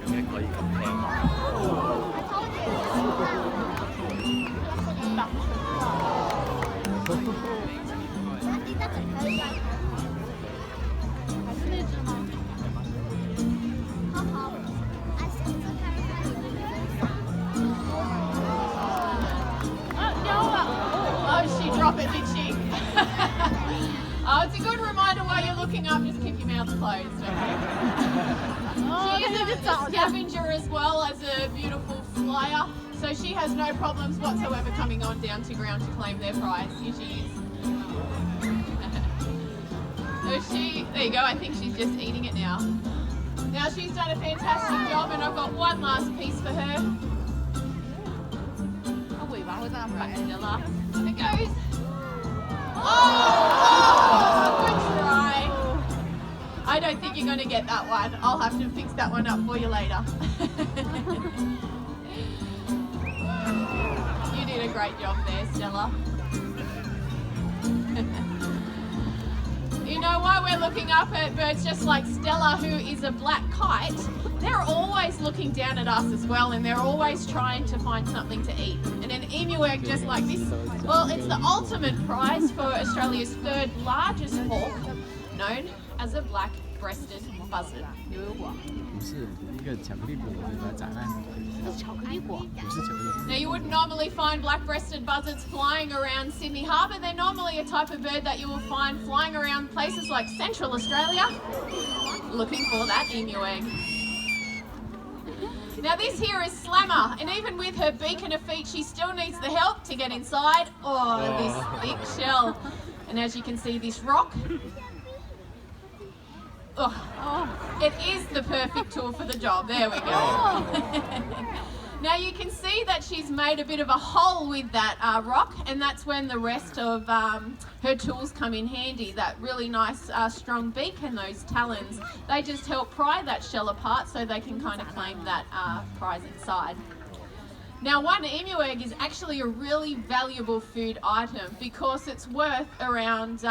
嘅可以咁聽。Drop it, did she? Oh, it's a good reminder while you're looking up, just keep your mouth closed, okay? She is a scavenger as well as a beautiful flyer, so she has no problems whatsoever coming on down to ground to claim their prize. Here she is. There you go, I think she's just eating it now. Now she's done a fantastic job and I've got one last piece for her. Right, Stella. It goes. Oh, good try. I don't think you're going to get that one. I'll have to fix that one up for you later. You did a great job there, Stella. You know, while we're looking up at birds just like Stella, who is a black kite, they're always looking down at us as well, and they're always trying to find something to eat. And an emu egg just like this, well, it's the ultimate prize for Australia's third largest hawk, known as a black-breasted buzzard. 不是一个巧克力果，把它砸烂。巧克力果不是巧克力。Now you wouldn't normally find black-breasted buzzards flying around Sydney Harbour. They're normally a type of bird that you will find flying around places like Central Australia, looking for that emu egg. Now this here is Slammer, and even with her beak and her feet, she still needs the help to get inside. Oh, this thick shell. And as you can see, this rock. Oh, it is the perfect tool for the job. There we go. Now you can see that she's made a bit of a hole with that rock, and that's when the rest of her tools come in handy. That really nice strong beak and those talons, they just help pry that shell apart so they can kind of claim that prize inside. Now one emu egg is actually a really valuable food item because it's worth around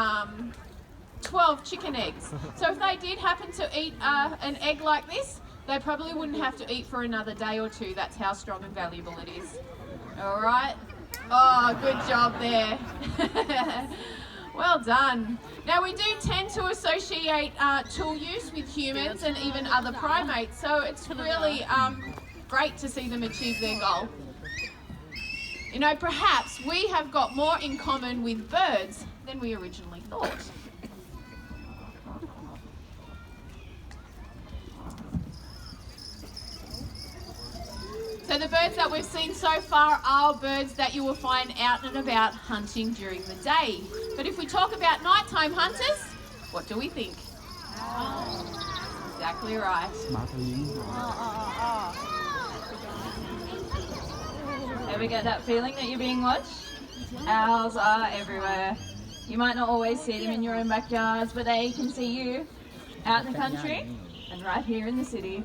12 chicken eggs. So if they did happen to eat an egg like this, they probably wouldn't have to eat for another day or two. That's how strong and valuable it is. All right. Oh, good job there. Well done. Now we do tend to associate tool use with humans and even other primates, so it's really great to see them achieve their goal. You know, perhaps we have got more in common with birds than we originally thought. So the birds that we've seen so far are birds that you will find out and about hunting during the day. But if we talk about nighttime hunters, what do we think? Exactly right. Ever get that feeling that you're being watched? Owls are everywhere. You might not always see them in your own backyards, but they can see you out in the country and right here in the city.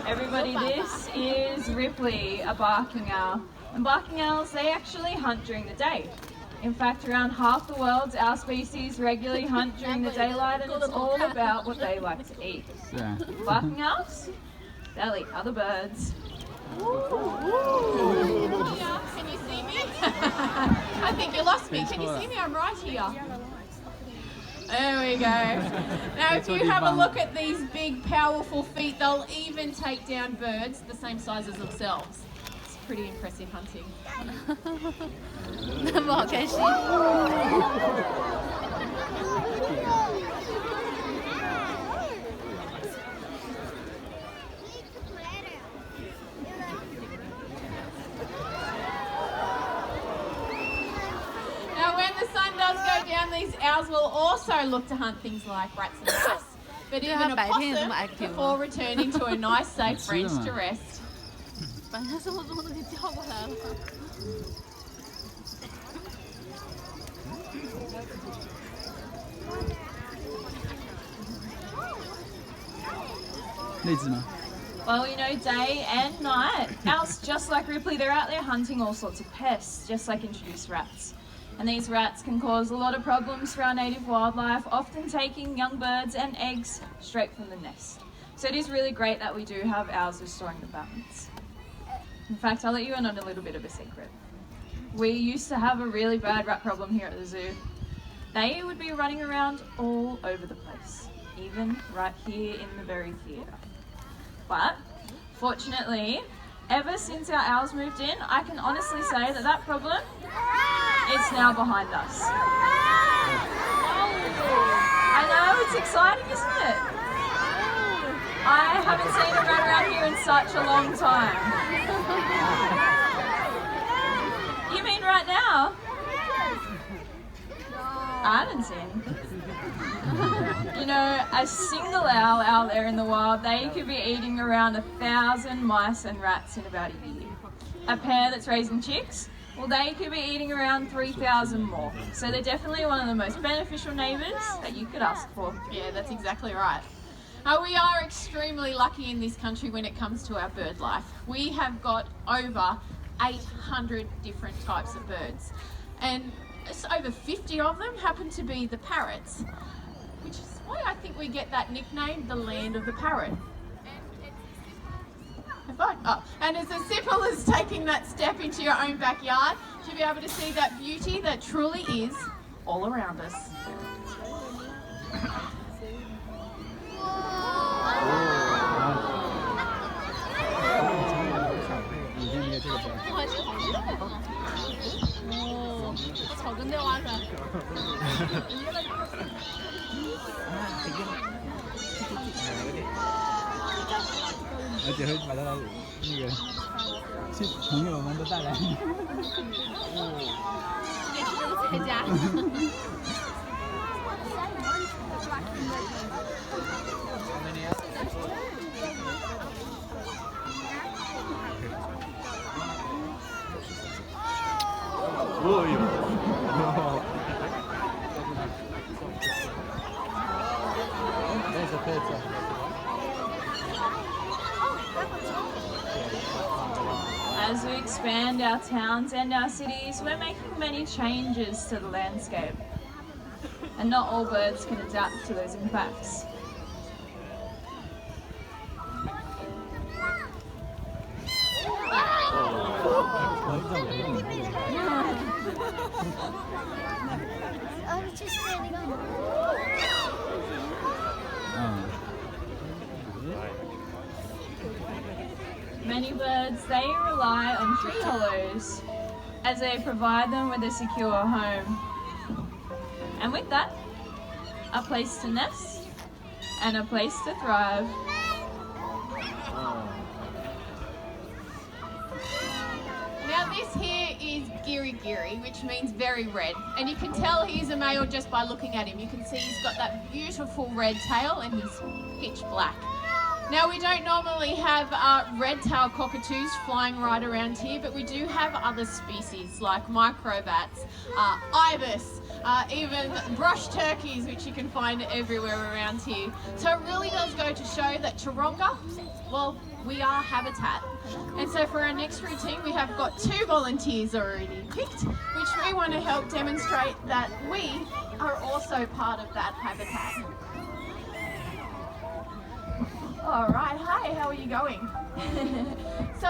Everybody, this is Ripley, a barking owl. And barking owls, they actually hunt during the day. In fact, around half the world's owl species regularly hunt during the daylight, and it's all about what they like to eat. Barking owls, they'll eat other birds. Yeah, can you see me? I think you lost me. Can you see me? I'm right here. There we go. Now if you have a look at these big powerful feet, they'll even take down birds the same size as themselves. It's pretty impressive hunting. These owls will also look to hunt things like rats and mice, but even a possum before returning to a nice safe branch to rest. Well, you know, day and night, owls, just like Ripley, they're out there hunting all sorts of pests, just like introduced rats. And these rats can cause a lot of problems for our native wildlife, often taking young birds and eggs straight from the nest. So it is really great that we do have owls restoring the balance. In fact, I'll let you in on a little bit of a secret. We used to have a really bad rat problem here at the zoo. They would be running around all over the place, even right here in the very theatre. But, fortunately, ever since our owls moved in, I can honestly say that that problem, it's now behind us. I know, it's exciting, isn't it? I haven't seen a rat around here in such a long time. You mean right now? I haven't seen. You know, a single owl out there in the wild, they could be eating around 1,000 mice and rats in about a year. A pair that's raising chicks, well, they could be eating around 3,000 more. So they're definitely one of the most beneficial neighbours that you could ask for. Yeah, that's exactly right. We are extremely lucky in this country when it comes to our bird life. We have got over 800 different types of birds, and over 50 of them happen to be the parrots, which is why I think we get that nickname, the land of the parrot. And it's as simple as taking that step into your own backyard to be able to see that beauty that truly is all around us. As we expand our towns and our cities, we're making many changes to the landscape. And not all birds can adapt to those impacts. Many birds, they rely on tree hollows as they provide them with a secure home. And with that, a place to nest and a place to thrive. Now this here is Giri Giri, which means very red. And you can tell he's a male just by looking at him. You can see he's got that beautiful red tail and he's pitch black. Now we don't normally have red-tailed cockatoos flying right around here, but we do have other species like microbats, ibis, even brush turkeys, which you can find everywhere around here. So it really does go to show that Taronga, well, we are habitat. And so for our next routine, we have got 2 volunteers already picked, which we want to help demonstrate that we are also part of that habitat. All right, hi, how are you going? So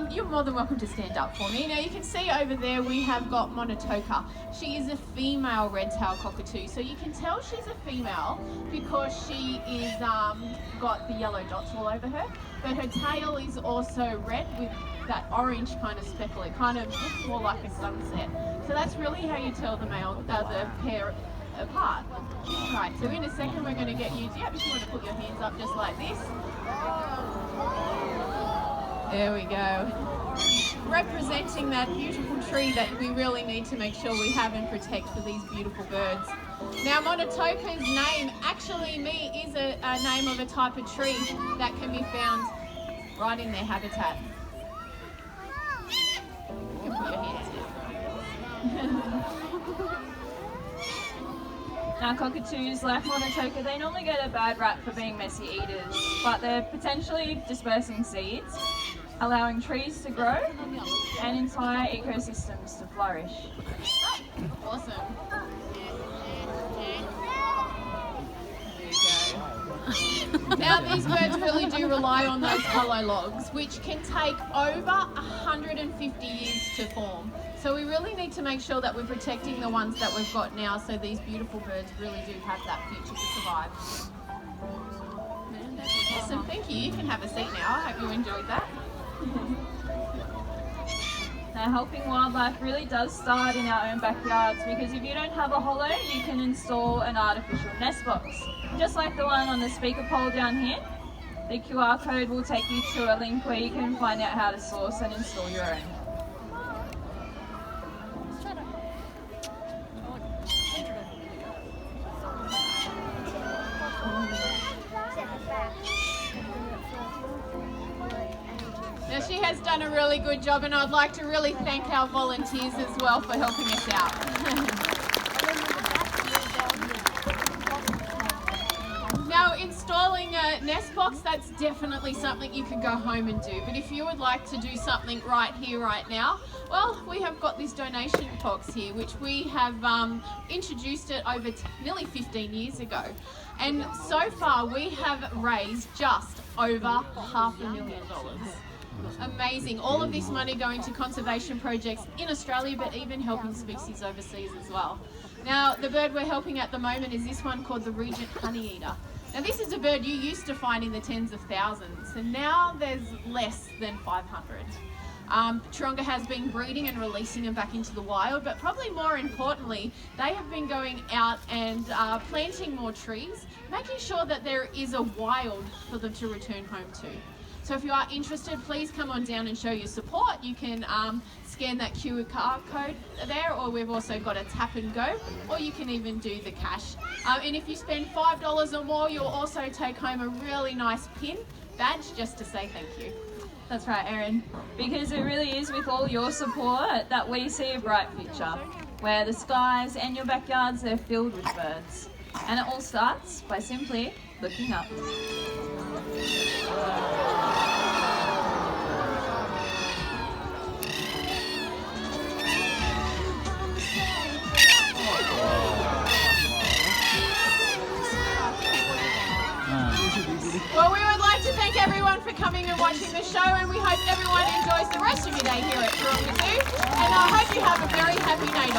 you're more than welcome to stand up for me. Now you can see over there we have got Monotoka. She is a female red-tailed cockatoo. So you can tell she's a female because she is got the yellow dots all over her, but her tail is also red with that orange kind of speckle. It kind of looks more like a sunset. So that's really how you tell the pair apart. Right, so in a second we're going to get you, if you want to put your hands up just like this. There we go. Representing that beautiful tree that we really need to make sure we have and protect for these beautiful birds. Now Monotoka's name actually is a name of a type of tree that can be found right in their habitat. You can put your hands down. Now cockatoos, like monotoka, they normally get a bad rap for being messy eaters, but they're potentially dispersing seeds, allowing trees to grow and entire ecosystems to flourish. Awesome. Now these birds really do rely on those hollow logs, which can take over 150 years to form. So we really need to make sure that we're protecting the ones that we've got now, so these beautiful birds really do have that future to survive. Awesome, thank you. You can have a seat now. I hope you enjoyed that. Now helping wildlife really does start in our own backyards, because if you don't have a hollow, you can install an artificial nest box. Just like the one on the speaker pole down here. The QR code will take you to a link where you can find out how to source and install your own. Now she has done a really good job, and I'd like to really thank our volunteers as well for helping us out. Now installing a nest box, that's definitely something you could go home and do, but if you would like to do something right here, right now, well, we have got this donation box here, which we have introduced it over nearly 15 years ago. And so far we have raised just over $500,000. Amazing. All of this money going to conservation projects in Australia, but even helping species overseas as well. Now, the bird we're helping at the moment is this one called the Regent Honeyeater. Now, this is a bird you used to find in the tens of thousands, and now there's less than 500. Taronga has been breeding and releasing them back into the wild, but probably more importantly, they have been going out and planting more trees, making sure that there is a wild for them to return home to. So if you are interested, please come on down and show your support. You can scan that QR code there, or we've also got a tap and go, or you can even do the cash. And if you spend $5 or more, you'll also take home a really nice pin badge just to say thank you. That's right, Erin, because it really is with all your support that we see a bright future, where the skies and your backyards are filled with birds. And it all starts by simply looking up. Well, we would like to thank everyone for coming and watching the show, and we hope everyone enjoys the rest of your day here at Taronga Zoo, and I hope you have a very happy night.